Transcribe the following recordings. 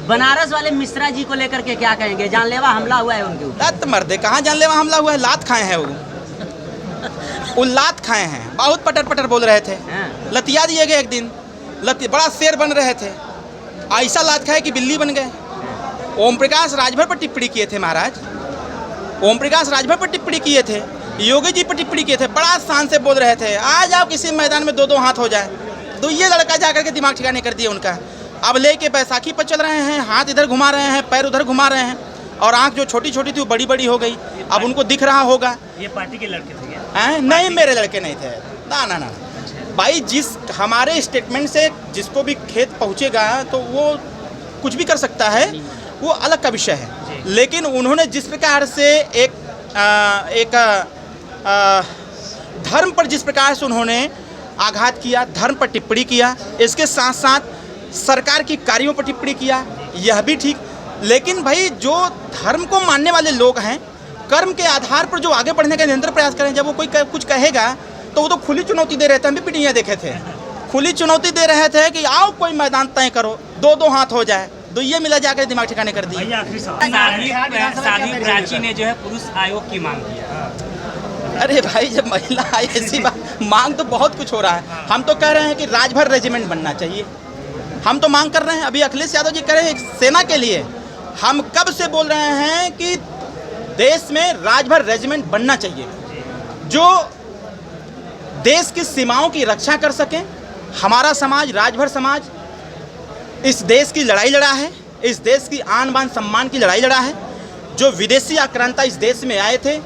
बनारस वाले मिश्रा जी को लेकर के क्या कहेंगे? जानलेवा हमला हुआ है उनके ऊपर। मर्दे कहाँ जानलेवा हमला हुआ है? लात खाए हैं वो लात खाए हैं, बहुत पटर पटर बोल रहे थे। लतिया दिए गए एक दिन, बड़ा शेर बन रहे थे, ऐसा लात खाए कि बिल्ली बन गए। ओम प्रकाश राजभर पर टिप्पणी किए थे महाराज, ओम प्रकाश राजभर पर टिप्पणी किए थे, योगी जी पर टिप्पणी किए थे, बड़ा शान से बोल रहे थे। आज आप किसी मैदान में दो हाथ हो जाए, तो ये लड़का जाकर के दिमाग ठिकाने कर दिया उनका। अब लेके बैसाखी पर चल रहे हैं, हाथ इधर घुमा रहे हैं, पैर उधर घुमा रहे हैं, और आंख जो छोटी छोटी थी वो बड़ी बड़ी हो गई। अब उनको दिख रहा होगा। ये पार्टी के लड़के थे हैं? नहीं, मेरे लड़के नहीं थे। ना भाई, जिस हमारे स्टेटमेंट से जिसको भी खेत पहुँचेगा तो वो कुछ भी कर सकता है, वो अलग का विषय है। लेकिन उन्होंने जिस प्रकार से एक धर्म पर जिस प्रकार से उन्होंने आघात किया, धर्म पर टिप्पणी किया, इसके साथ साथ सरकार की कार्यों पर टिप्पणी किया, यह भी ठीक। लेकिन भाई, जो धर्म को मानने वाले लोग हैं, कर्म के आधार पर जो आगे बढ़ने का निरंतर प्रयास करें, जब वो कोई कुछ कहेगा तो वो तो खुली चुनौती दे रहे थे। हम भी पीढ़ियाँ देखे थे, खुली चुनौती दे रहे थे कि आओ कोई मैदान तय करो, दो हाथ हो जाए, तो ये मिला जाकर दिमाग ठिकाने कर दिया। साध्वी प्राची ने जो है पुरुष आयोग की मांग किया। अरे भाई, जब महिला आई ऐसी बात, मांग तो बहुत कुछ हो रहा है। हम तो कह रहे हैं कि राजभर रेजिमेंट बनना चाहिए, हम तो मांग कर रहे हैं। अभी अखिलेश यादव जी कह रहे हैं सेना के लिए, हम कब से बोल रहे हैं कि देश में राजभर रेजिमेंट बनना चाहिए, जो देश की सीमाओं की रक्षा कर सकें। हमारा समाज, राजभर समाज, इस देश की लड़ाई लड़ा है, इस देश की आन बान सम्मान की लड़ाई लड़ा है। जो विदेशी आक्रांता इस देश में आए थे,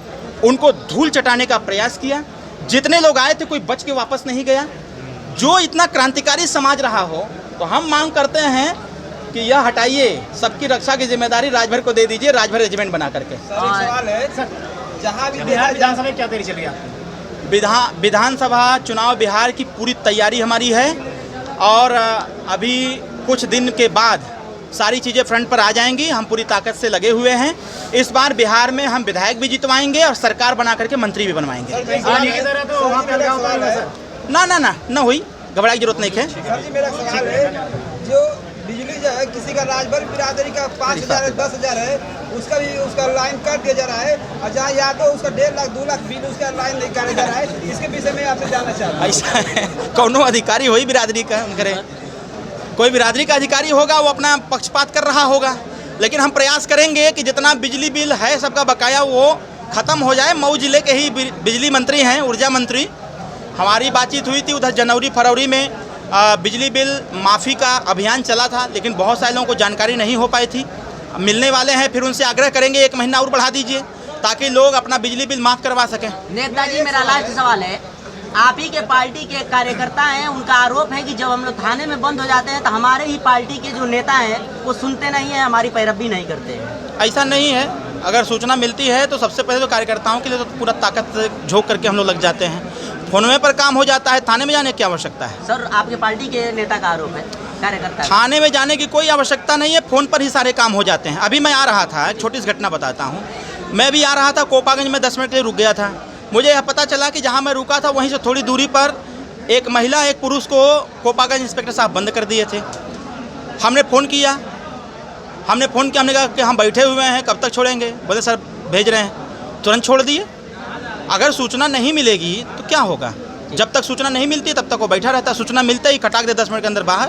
उनको धूल चटाने का प्रयास किया। जितने लोग आए थे, कोई बच के वापस नहीं गया। जो इतना क्रांतिकारी समाज रहा हो, तो हम मांग करते हैं कि यह हटाइए, सबकी रक्षा की जिम्मेदारी राजभर को दे दीजिए, राजभर रेजिमेंट बना करके। सवाल है, जहाँ भी बिहार विधानसभा में क्या तैयारी चल रही है? विधानसभा चुनाव बिहार की पूरी तैयारी हमारी है, और अभी कुछ दिन के बाद सारी चीज़ें फ्रंट पर आ जाएंगी। हम पूरी ताकत से लगे हुए हैं। इस बार बिहार में हम विधायक भी जितवाएंगे और सरकार बना करके मंत्री भी बनवाएंगे। ना हुई, घबराने की जरूरत नहीं है। सर जी, मेरा सवाल है, जो बिजली जो है किसी का राजभर बिरादरी का 5,000 है, 10,000 है, उसका लाइन काट दिया जा रहा है, और जहाँ या तो उसका 1.5 लाख 2 लाख बिल उसका लाइन नहीं काटा जा रहा है। इसके विषय में आपसे जानना चाहता हूँ। ऐसा है, कौनो अधिकारी हो बिरादरी का करे, कोई बिरादरी का अधिकारी होगा, वो अपना पक्षपात कर रहा होगा। लेकिन हम प्रयास करेंगे कि जितना बिजली बिल है सबका बकाया वो ख़त्म हो जाए। मऊ जिले के ही बिजली मंत्री हैं, ऊर्जा मंत्री, हमारी बातचीत हुई थी। उधर जनवरी फरवरी में बिजली बिल माफ़ी का अभियान चला था, लेकिन बहुत सारे लोगों को जानकारी नहीं हो पाई थी। मिलने वाले हैं, फिर उनसे आग्रह करेंगे 1 महीना और बढ़ा दीजिए, ताकि लोग अपना बिजली बिल माफ़ करवा सकें। नेताजी, मेरा लास्ट सवाल है, आप ही के पार्टी के कार्यकर्ता हैं, उनका आरोप है कि जब हम लोग थाने में बंद हो जाते हैं तो हमारे ही पार्टी के जो नेता हैं वो सुनते नहीं हैं, हमारी पैरवी नहीं करते हैं। ऐसा नहीं है, अगर सूचना मिलती है तो सबसे पहले तो कार्यकर्ताओं के लिए तो पूरा ताकत झोंक करके हम लोग लग जाते हैं। फोनवे पर काम हो जाता है, थाने में जाने की आवश्यकता है? सर, आपके पार्टी के नेता का आरोप है, कार्यकर्ता। थाने में जाने की कोई आवश्यकता नहीं है, फ़ोन पर ही सारे काम हो जाते हैं। अभी मैं आ रहा था, एक छोटी सी घटना बताता हूँ। मैं भी आ रहा था, कोपागंज में 10 मिनट के लिए रुक गया था। मुझे यह पता चला कि जहाँ मैं रुका था वहीं से थोड़ी दूरी पर एक महिला एक पुरुष को कोपागंज इंस्पेक्टर साहब बंद कर दिए थे। हमने फ़ोन किया, हमने कहा कि हम बैठे हुए हैं, कब तक छोड़ेंगे? बोले सर भेज रहे हैं। तुरंत छोड़ दिए। अगर सूचना नहीं मिलेगी तो क्या होगा? जब तक सूचना नहीं मिलती तब तक वो बैठा रहता, सूचना मिलते ही खटाक दे 10 मिनट के अंदर बाहर।